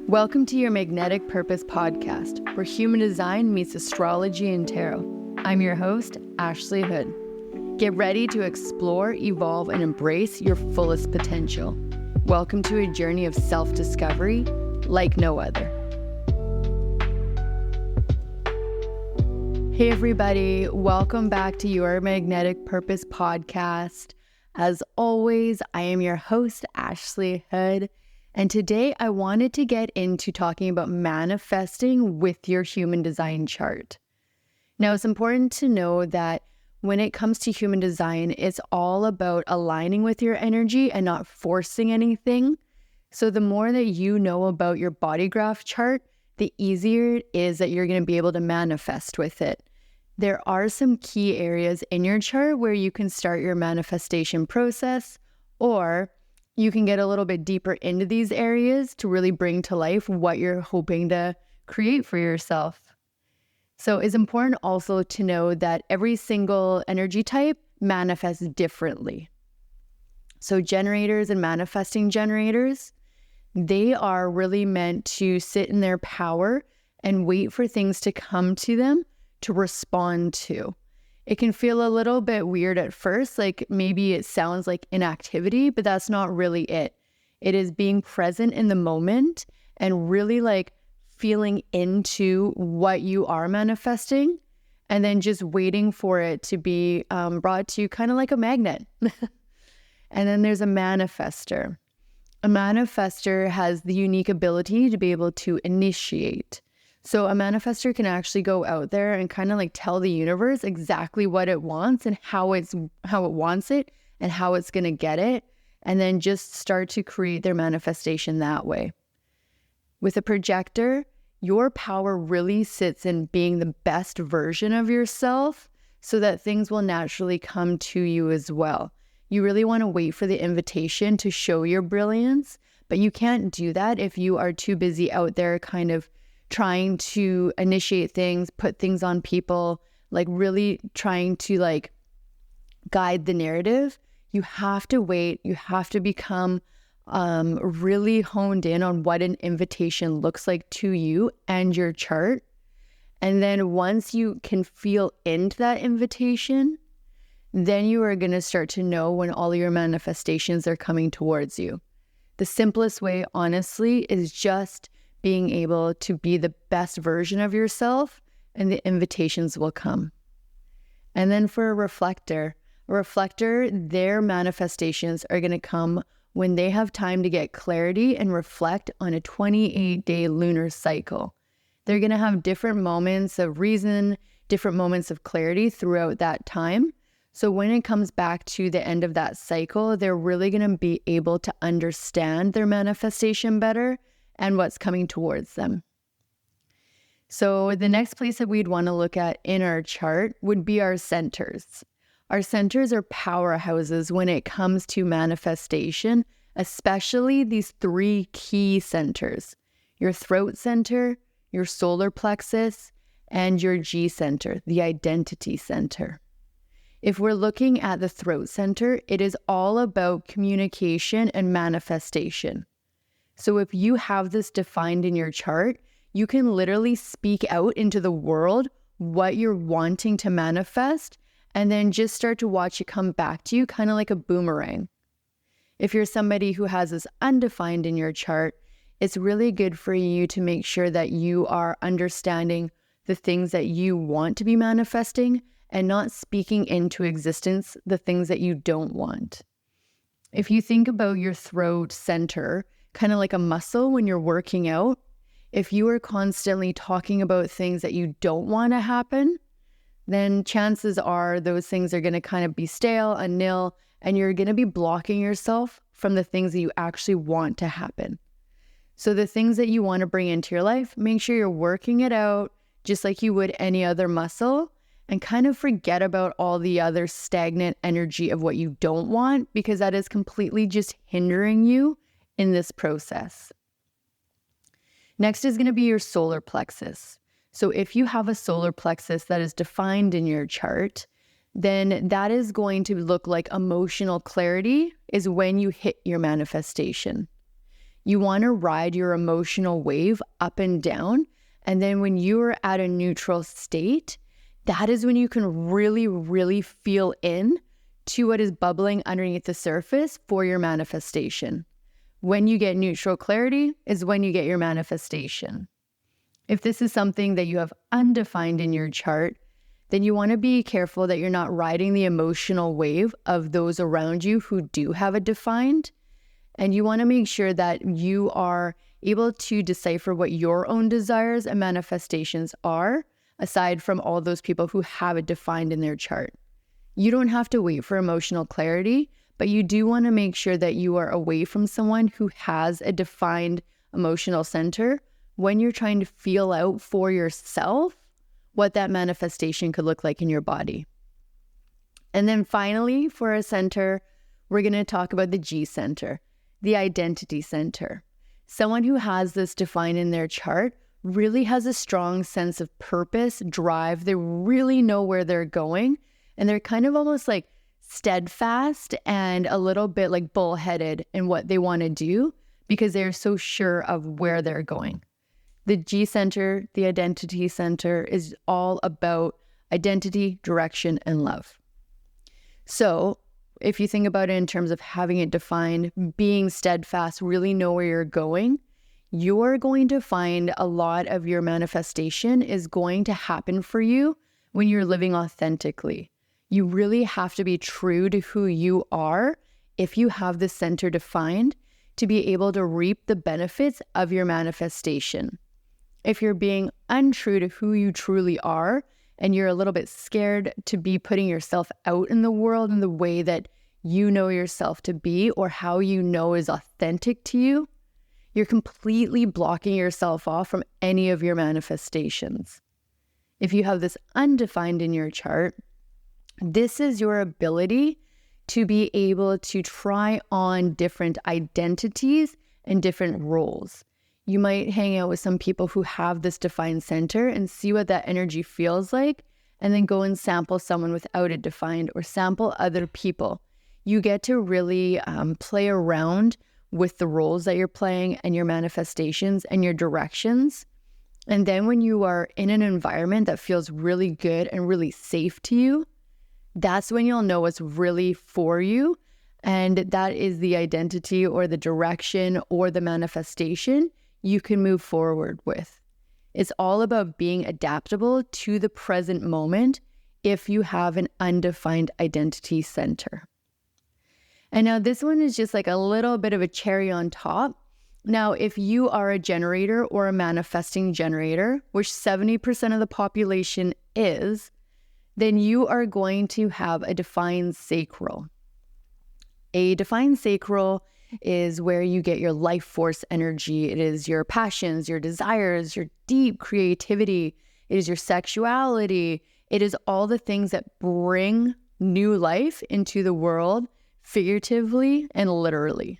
Welcome to your Magnetic Purpose podcast, where human design meets astrology and tarot. I'm your host, Ashley Hood. Get ready to explore, evolve, and embrace your fullest potential. Welcome to a journey of self-discovery like no other. Hey everybody, welcome back to your Magnetic Purpose podcast. As always, I am your host, Ashley Hood. And today I wanted to get into talking about manifesting with your human design chart. Now, it's important to know that when it comes to human design, it's all about aligning with your energy and not forcing anything. So the more that you know about your body graph chart, the easier it is that you're going to be able to manifest with it. There are some key areas in your chart where you can start your manifestation process, or you can get a little bit deeper into these areas to really bring to life what you're hoping to create for yourself. So it's important also to know that every single energy type manifests differently. So generators and manifesting generators, they are really meant to sit in their power and wait for things to come to them to respond to. It can feel a little bit weird at first, like maybe it sounds like inactivity, but that's not really it. It is being present in the moment and really like feeling into what you are manifesting and then just waiting for it to be brought to you, kind of like a magnet. And then there's a manifester. A manifester has the unique ability to be able to initiate. So a manifester can actually go out there and kind of like tell the universe exactly what it wants and how it wants it and how it's going to get it, and then just start to create their manifestation that way. With a projector, your power really sits in being the best version of yourself so that things will naturally come to you as well. You really want to wait for the invitation to show your brilliance, but you can't do that if you are too busy out there kind of trying to initiate things, put things on people, like really trying to like guide the narrative. You have to wait. You have to become really honed in on what an invitation looks like to you and your chart. And then once you can feel into that invitation, then you are going to start to know when all your manifestations are coming towards you. The simplest way, honestly, is just being able to be the best version of yourself, and the invitations will come. And then for a reflector, their manifestations are going to come when they have time to get clarity and reflect on a 28-day lunar cycle. They're going to have different moments of reason, different moments of clarity throughout that time. So when it comes back to the end of that cycle, they're really going to be able to understand their manifestation better and what's coming towards them. So the next place that we'd want to look at in our chart would be our centers. Our centers are powerhouses when it comes to manifestation, especially these three key centers: your throat center, your solar plexus, and your G center, the identity center. If we're looking at the throat center, it is all about communication and manifestation. So if you have this defined in your chart, you can literally speak out into the world what you're wanting to manifest and then just start to watch it come back to you, kind of like a boomerang. If you're somebody who has this undefined in your chart, it's really good for you to make sure that you are understanding the things that you want to be manifesting and not speaking into existence the things that you don't want. If you think about your throat center, kind of like a muscle when you're working out, if you are constantly talking about things that you don't want to happen, then chances are those things are going to kind of be stale and nil, and you're going to be blocking yourself from the things that you actually want to happen. So the things that you want to bring into your life, make sure you're working it out just like you would any other muscle, and kind of forget about all the other stagnant energy of what you don't want, because that is completely just hindering you in this process. Next is going to be your solar plexus. So if you have a solar plexus that is defined in your chart, then that is going to look like emotional clarity is when you hit your manifestation. You want to ride your emotional wave up and down. And then when you are at a neutral state, that is when you can really, really feel in to what is bubbling underneath the surface for your manifestation. When you get neutral clarity is when you get your manifestation. If this is something that you have undefined in your chart, then you want to be careful that you're not riding the emotional wave of those around you who do have it defined. And you want to make sure that you are able to decipher what your own desires and manifestations are, aside from all those people who have it defined in their chart. You don't have to wait for emotional clarity, but you do want to make sure that you are away from someone who has a defined emotional center when you're trying to feel out for yourself what that manifestation could look like in your body. And then finally, for a center, we're going to talk about the G center, the identity center. Someone who has this defined in their chart really has a strong sense of purpose, drive. They really know where they're going, and they're kind of almost like steadfast and a little bit like bullheaded in what they want to do because they're so sure of where they're going. The G center, the identity center, is all about identity, direction, and love. So if you think about it in terms of having it defined, being steadfast, really know where you're going to find a lot of your manifestation is going to happen for you when you're living authentically. You really have to be true to who you are if you have the center defined to be able to reap the benefits of your manifestation. If you're being untrue to who you truly are and you're a little bit scared to be putting yourself out in the world in the way that you know yourself to be or how you know is authentic to you, you're completely blocking yourself off from any of your manifestations. If you have this undefined in your chart, this is your ability to be able to try on different identities and different roles. You might hang out with some people who have this defined center and see what that energy feels like, and then go and sample someone without it defined or sample other people. You get to really play around with the roles that you're playing and your manifestations and your directions. And then when you are in an environment that feels really good and really safe to you, that's when you'll know what's really for you. And that is the identity or the direction or the manifestation you can move forward with. It's all about being adaptable to the present moment if you have an undefined identity center. And now this one is just like a little bit of a cherry on top. Now, if you are a generator or a manifesting generator, which 70% of the population is, then you are going to have a defined sacral. A defined sacral is where you get your life force energy. It is your passions, your desires, your deep creativity. It is your sexuality. It is all the things that bring new life into the world, figuratively and literally.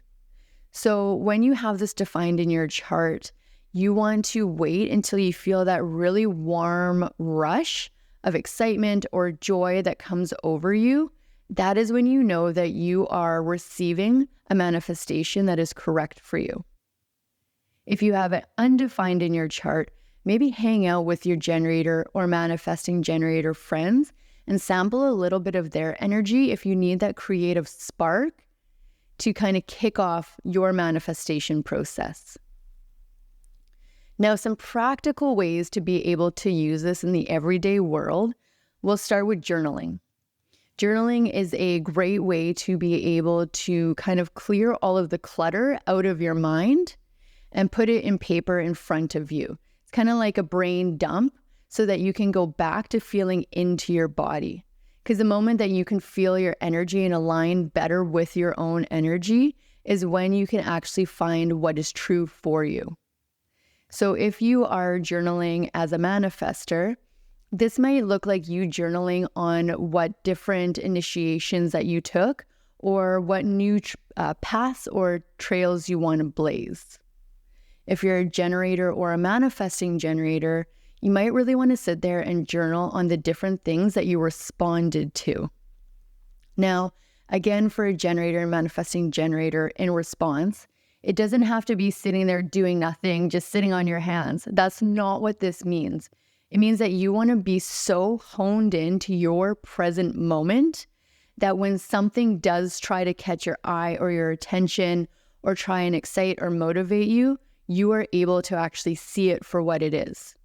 So when you have this defined in your chart, you want to wait until you feel that really warm rush of excitement or joy that comes over you. That is when you know that you are receiving a manifestation that is correct for you. If you have it undefined in your chart, maybe hang out with your generator or manifesting generator friends and sample a little bit of their energy if you need that creative spark to kind of kick off your manifestation process. Now, some practical ways to be able to use this in the everyday world, we'll start with journaling. Journaling is a great way to be able to kind of clear all of the clutter out of your mind and put it in paper in front of you. It's kind of like a brain dump so that you can go back to feeling into your body. Because the moment that you can feel your energy and align better with your own energy is when you can actually find what is true for you. So if you are journaling as a manifester, this might look like you journaling on what different initiations that you took or what new paths or trails you want to blaze. If you're a generator or a manifesting generator, you might really want to sit there and journal on the different things that you responded to. Now, again, for a generator and manifesting generator in response, It doesn't have to be sitting there doing nothing, just sitting on your hands. That's not what this means. It means that you want to be so honed into your present moment that when something does try to catch your eye or your attention or try and excite or motivate you, you are able to actually see it for what it is.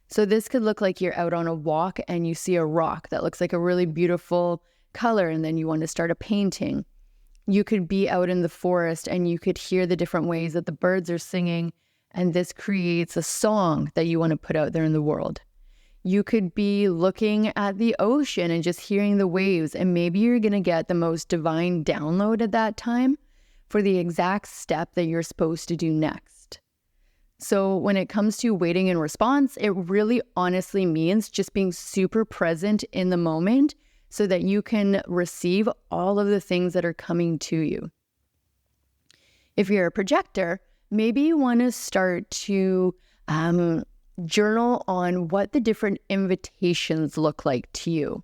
So this could look like you're out on a walk and you see a rock that looks like a really beautiful color and then you want to start a painting. You could be out in the forest and you could hear the different ways that the birds are singing, and this creates a song that you want to put out there in the world. You could be looking at the ocean and just hearing the waves, and maybe you're going to get the most divine download at that time for the exact step that you're supposed to do next. So when it comes to waiting in response, it really honestly means just being super present in the moment so that you can receive all of the things that are coming to you. If you're a projector, maybe you want to start to journal on what the different invitations look like to you.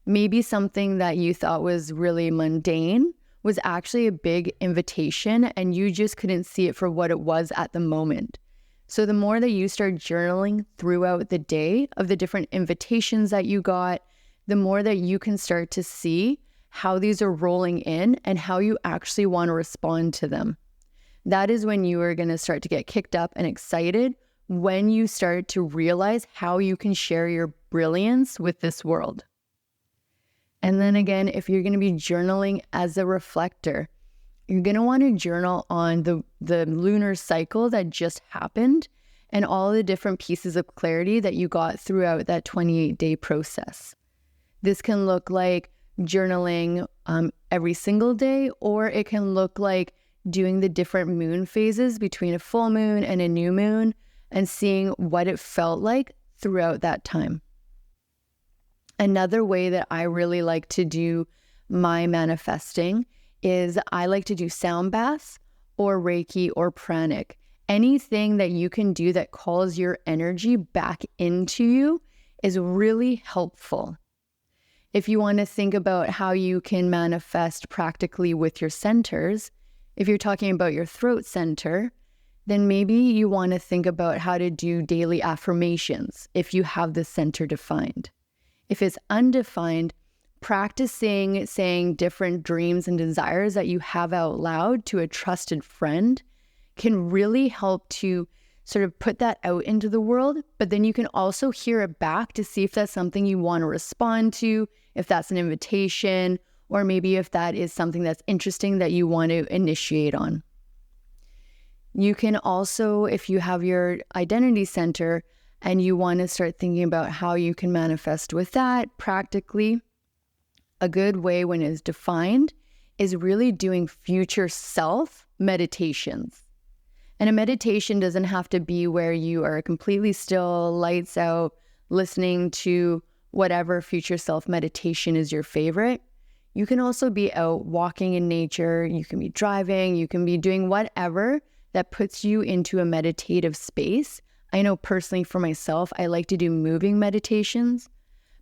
Maybe something that you thought was really mundane was actually a big invitation and you just couldn't see it for what it was at the moment. So the more that you start journaling throughout the day of the different invitations that you got, the more that you can start to see how these are rolling in and how you actually want to respond to them. That is when you are going to start to get kicked up and excited when you start to realize how you can share your brilliance with this world. And then again, if you're going to be journaling as a reflector, you're going to want to journal on the lunar cycle that just happened and all the different pieces of clarity that you got throughout that 28-day process. This can look like journaling every single day, or it can look like doing the different moon phases between a full moon and a new moon and seeing what it felt like throughout that time. Another way that I really like to do my manifesting is I like to do sound baths or Reiki or pranic. Anything that you can do that calls your energy back into you is really helpful. If you want to think about how you can manifest practically with your centers, if you're talking about your throat center, then maybe you want to think about how to do daily affirmations if you have the center defined. If it's undefined, practicing saying different dreams and desires that you have out loud to a trusted friend can really help to sort of put that out into the world, but then you can also hear it back to see if that's something you want to respond to, if that's an invitation, or maybe if that is something that's interesting that you want to initiate on. You can also, if you have your identity center and you want to start thinking about how you can manifest with that practically, a good way when it's defined is really doing future self meditations. And a meditation doesn't have to be where you are completely still, lights out, listening to whatever future self meditation is your favorite. You can also be out walking in nature. You can be driving. You can be doing whatever that puts you into a meditative space. I know personally for myself, I like to do moving meditations,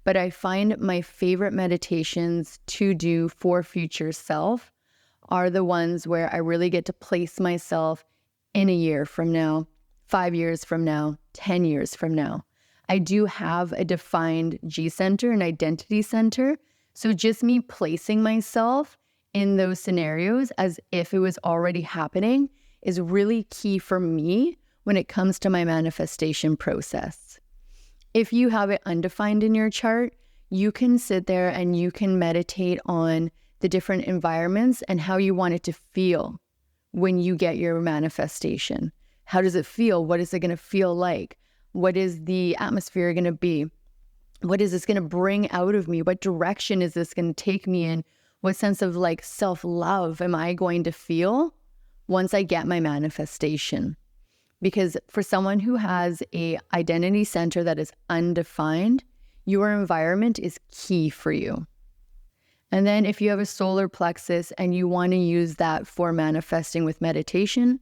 but I find my favorite meditations to do for future self are the ones where I really get to place myself in a year from now, 5 years from now, 10 years from now. I do have a defined G center, an identity center. So just me placing myself in those scenarios as if it was already happening is really key for me when it comes to my manifestation process. If you have it undefined in your chart, you can sit there and you can meditate on the different environments and how you want it to feel when you get your manifestation. How does it feel? What is it going to feel like? What is the atmosphere going to be? What is this going to bring out of me? What direction is this going to take me in? What sense of like self-love am I going to feel once I get my manifestation? Because for someone who has a identity center that is undefined, your environment is key for you. And then if you have a solar plexus and you want to use that for manifesting with meditation,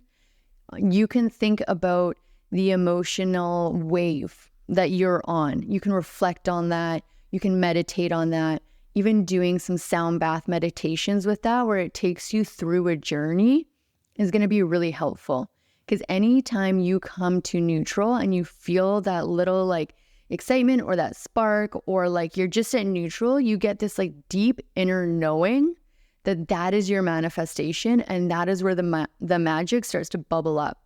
you can think about the emotional wave that you're on. You can reflect on that. You can meditate on that. Even doing some sound bath meditations with that, where it takes you through a journey is going to be really helpful, because anytime you come to neutral and you feel that little like excitement or that spark, or like you're just at neutral, you get this like deep inner knowing that that is your manifestation, and that is where the magic starts to bubble up.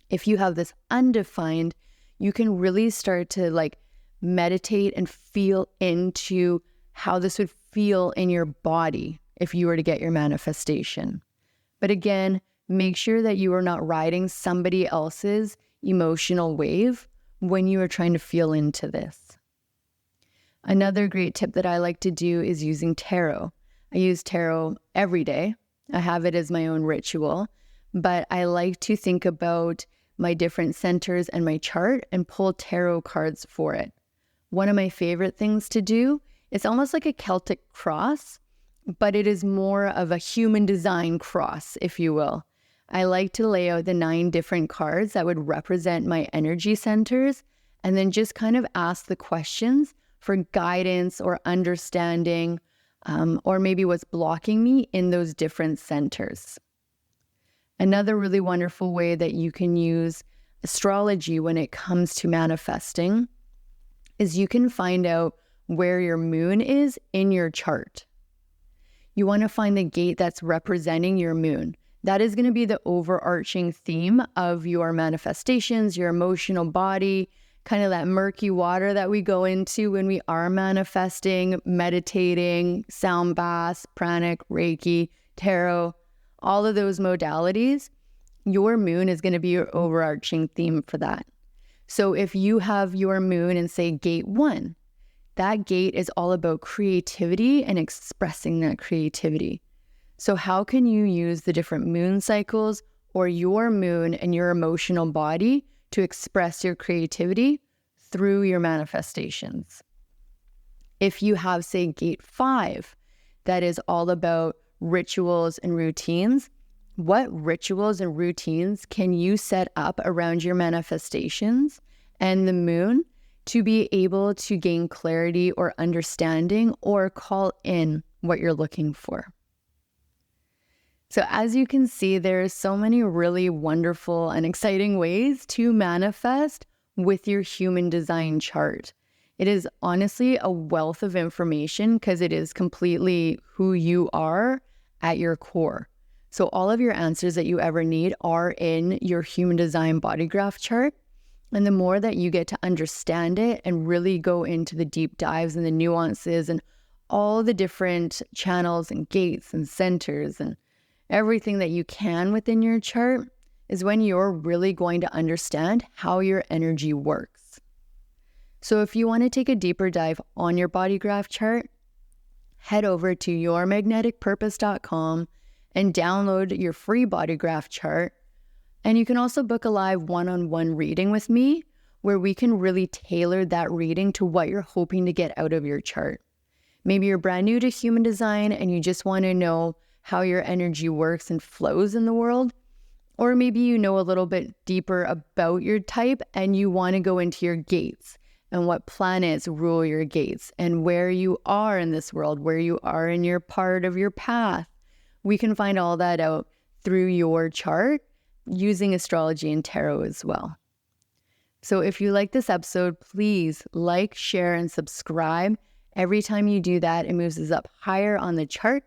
If you have this undefined, you can really start to like meditate and feel into how this would feel in your body if you were to get your manifestation. But again, make sure that you are not riding somebody else's emotional wave when you are trying to feel into this. Another great tip that I like to do is using tarot. I use tarot every day. I have it as my own ritual, but I like to think about my different centers and my chart and pull tarot cards for it. One of my favorite things to do, it's almost like a Celtic cross, but it is more of a human design cross, if you will. I like to lay out the 9 different cards that would represent my energy centers, and then just kind of ask the questions for guidance or understanding, or maybe what's blocking me in those different centers. Another really wonderful way that you can use astrology when it comes to manifesting is you can find out where your moon is in your chart. You want to find the gate that's representing your moon. That is going to be the overarching theme of your manifestations, your emotional body, kind of that murky water that we go into when we are manifesting, meditating, sound baths, pranic, Reiki, tarot, all of those modalities. Your moon is going to be your overarching theme for that. So if you have your moon in, say, gate 1, that gate is all about creativity and expressing that creativity. So how can you use the different moon cycles or your moon and your emotional body to express your creativity through your manifestations? If you have, say, gate 5, that is all about rituals and routines, what rituals and routines can you set up around your manifestations and the moon to be able to gain clarity or understanding or call in what you're looking for? So as you can see, there are so many really wonderful and exciting ways to manifest with your human design chart. It is honestly a wealth of information because it is completely who you are at your core. So all of your answers that you ever need are in your human design body graph chart. And the more that you get to understand it and really go into the deep dives and the nuances and all the different channels and gates and centers and everything that you can within your chart, is when you're really going to understand how your energy works. So if you want to take a deeper dive on your body graph chart, head over to yourmagneticpurpose.com and download your free body graph chart. And you can also book a live one-on-one reading with me where we can really tailor that reading to what you're hoping to get out of your chart. Maybe you're brand new to human design and you just want to know how your energy works and flows in the world. Or maybe you know a little bit deeper about your type and you want to go into your gates and what planets rule your gates and where you are in this world, where you are in your part of your path. We can find all that out through your chart using astrology and tarot as well. So if you like this episode, please like, share, and subscribe. Every time you do that, it moves us up higher on the charts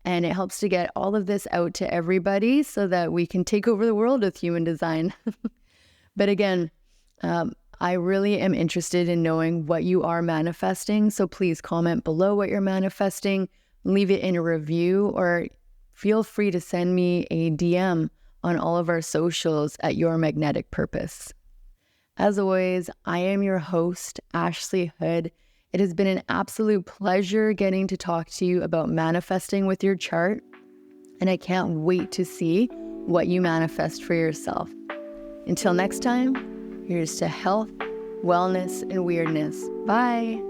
and it helps to get all of this out to everybody so that we can take over the world with human design. But again, I really am interested in knowing what you are manifesting. So please comment below what you're manifesting, leave it in a review, or feel free to send me a DM on all of our socials at Your Magnetic Purpose. As always, I am your host, Ashley Hood. It has been an absolute pleasure getting to talk to you about manifesting with your chart, and I can't wait to see what you manifest for yourself. Until next time, here's to health, wellness, and weirdness. Bye.